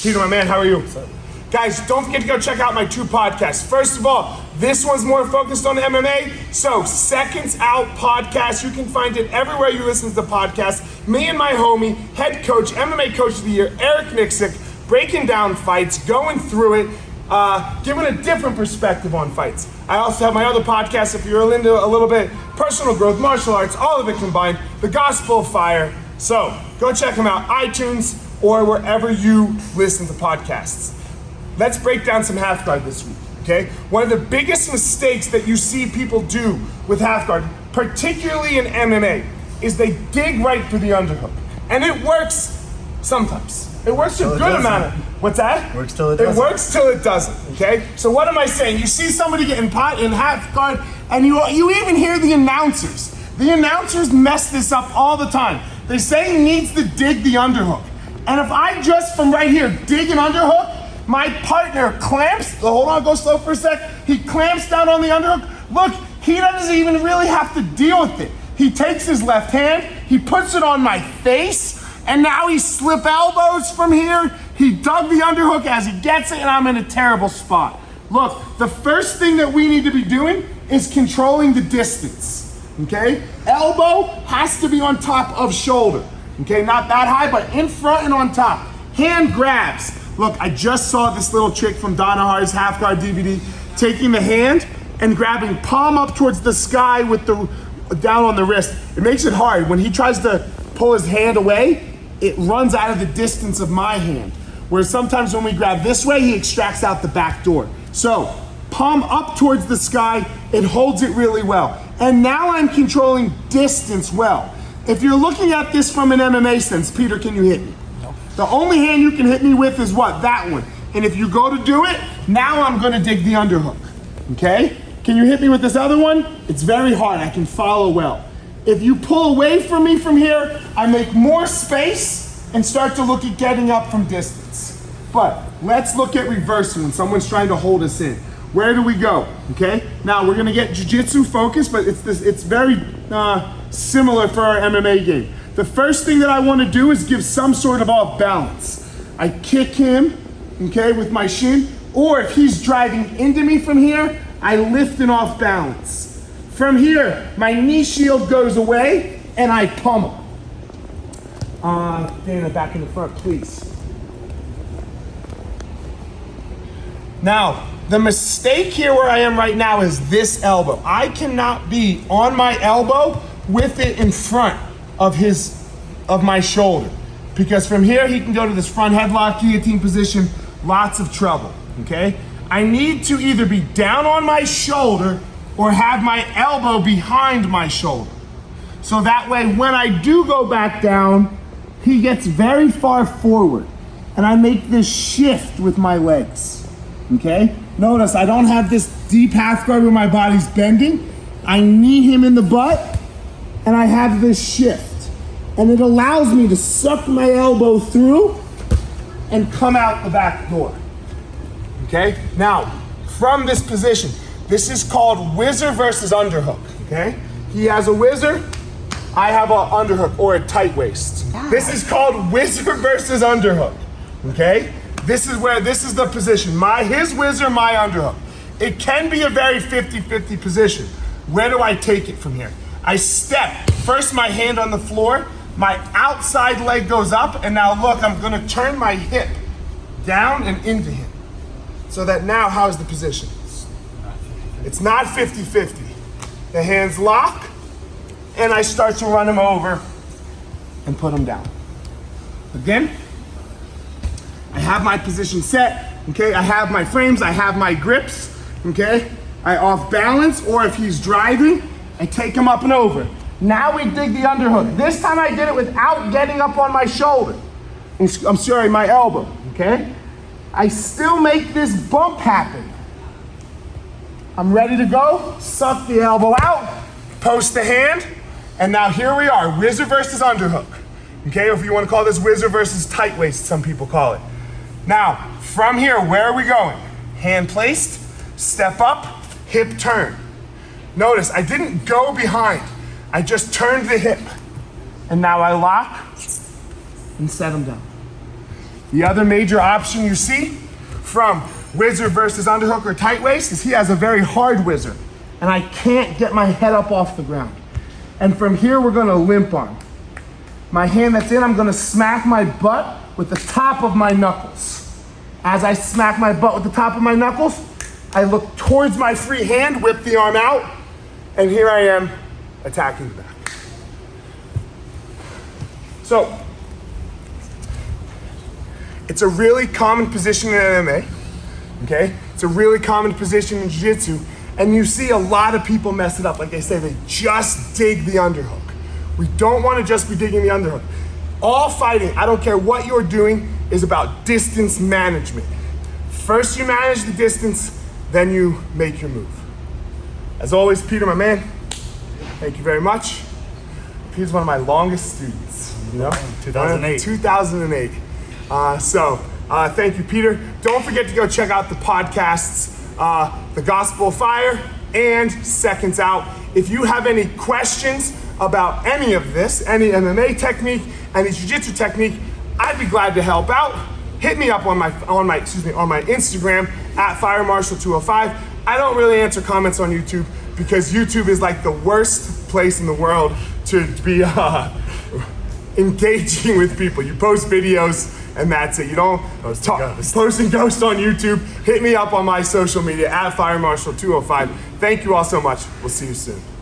Peter, my man, how are you? What's up? Guys, don't forget to go check out my 2 podcasts. First of all, this one's more focused on MMA. So, Seconds Out Podcast, you can find it everywhere you listen to the podcast. Me and my homie, head coach, MMA Coach of the Year, Eric Nixick, breaking down fights, going through it, giving a different perspective on fights. I also have my other podcast if you're into a little bit personal growth, martial arts, all of it combined, The Gospel of Fire. So, go check them out, iTunes or wherever you listen to podcasts. Let's break down some half guard this week, okay? One of the biggest mistakes that you see people do with half guard, particularly in MMA, is they dig right for the underhook. And it works sometimes. It works a good amount of, what's that? Works till it doesn't. It works till it doesn't, okay? So what am I saying? You see somebody getting pot in half guard, and you even hear the announcers. The announcers mess this up all the time. They say he needs to dig the underhook. And if I just from right here dig an underhook, my partner clamps, hold on, go slow for a sec. He clamps down on the underhook. Look, he doesn't even really have to deal with it. He takes his left hand, he puts it on my face, and now he slip elbows from here. He dug the underhook as he gets it, and I'm in a terrible spot. Look, the first thing that we need to be doing is controlling the distance, okay? Elbow has to be on top of shoulder, okay? Not that high, but in front and on top. Hand grabs. Look, I just saw this little trick from Donna Hardy's half guard DVD, taking the hand and grabbing palm up towards the sky with the down on the wrist. It makes it hard. When he tries to pull his hand away, it runs out of the distance of my hand. Whereas sometimes when we grab this way, he extracts out the back door. So, palm up towards the sky, it holds it really well. And now I'm controlling distance well. If you're looking at this from an MMA sense, Peter, can you hit me? The only hand you can hit me with is what? That one. And if you go to do it, now I'm gonna dig the underhook, okay? Can you hit me with this other one? It's very hard, I can follow well. If you pull away from me from here, I make more space and start to look at getting up from distance. But let's look at reversing when someone's trying to hold us in. Where do we go, okay? Now we're gonna get jiu-jitsu focused, but it's very similar for our MMA game. The first thing that I want to do is give some sort of off balance. I kick him, okay, with my shin, or if he's driving into me from here, I lift and off balance. From here, my knee shield goes away and I pummel. Dana, back in the front, please. Now, the mistake here where I am right now is this elbow. I cannot be on my elbow with it in front of my shoulder, because from here he can go to this front headlock guillotine position, lots of trouble, okay? I need to either be down on my shoulder or have my elbow behind my shoulder. So that way when I do go back down, he gets very far forward and I make this shift with my legs, okay? Notice I don't have this deep half guard where my body's bending. I knee him in the butt and I have this shift. And it allows me to suck my elbow through and come out the back door. Okay? Now, from this position, this is called whizzer versus underhook. Okay? He has a whizzer, I have an underhook or a tight waist. Yeah. This is called whizzer versus underhook. Okay? This is the position. His whizzer, my underhook. It can be a very 50-50 position. Where do I take it from here? I step, first my hand on the floor, my outside leg goes up, and now look, I'm gonna turn my hip down and into him. So that now, how's the position? It's not 50-50. The hands lock, and I start to run him over and put him down. Again, I have my position set, okay? I have my frames, I have my grips, okay? I off balance, or if he's driving, I take him up and over. Now we dig the underhook. This time I did it without getting up on my shoulder. I'm sorry, my elbow, okay? I still make this bump happen. I'm ready to go. Suck the elbow out, post the hand, and now here we are, whizzer versus underhook. Okay, or if you want to call this whizzer versus tight waist, some people call it. Now, from here, where are we going? Hand placed, step up, hip turn. Notice, I didn't go behind. I just turned the hip. And now I lock and set him down. The other major option you see from wizard versus underhook or tight waist is he has a very hard wizard, and I can't get my head up off the ground. And from here, we're gonna limp arm. My hand that's in, I'm gonna smack my butt with the top of my knuckles. As I smack my butt with the top of my knuckles, I look towards my free hand, whip the arm out, and here I am attacking the back. So, it's a really common position in MMA, okay? It's a really common position in jiu-jitsu, and you see a lot of people mess it up. Like they say, they just dig the underhook. We don't want to just be digging the underhook. All fighting, I don't care what you're doing, is about distance management. First you manage the distance, then you make your move. As always, Peter, my man, thank you very much. Peter's one of my longest students, you know? 2008. 2008. Thank you, Peter. Don't forget to go check out the podcasts, The Gospel of Fire and Seconds Out. If you have any questions about any of this, any MMA technique, any jiu-jitsu technique, I'd be glad to help out. Hit me up on my Instagram at FireMarshal205. I don't really answer comments on YouTube because YouTube is like the worst place in the world to be engaging with people. You post videos and that's it. You don't post and ghost on YouTube. Hit me up on my social media at FireMarshal205. Thank you all so much. We'll see you soon.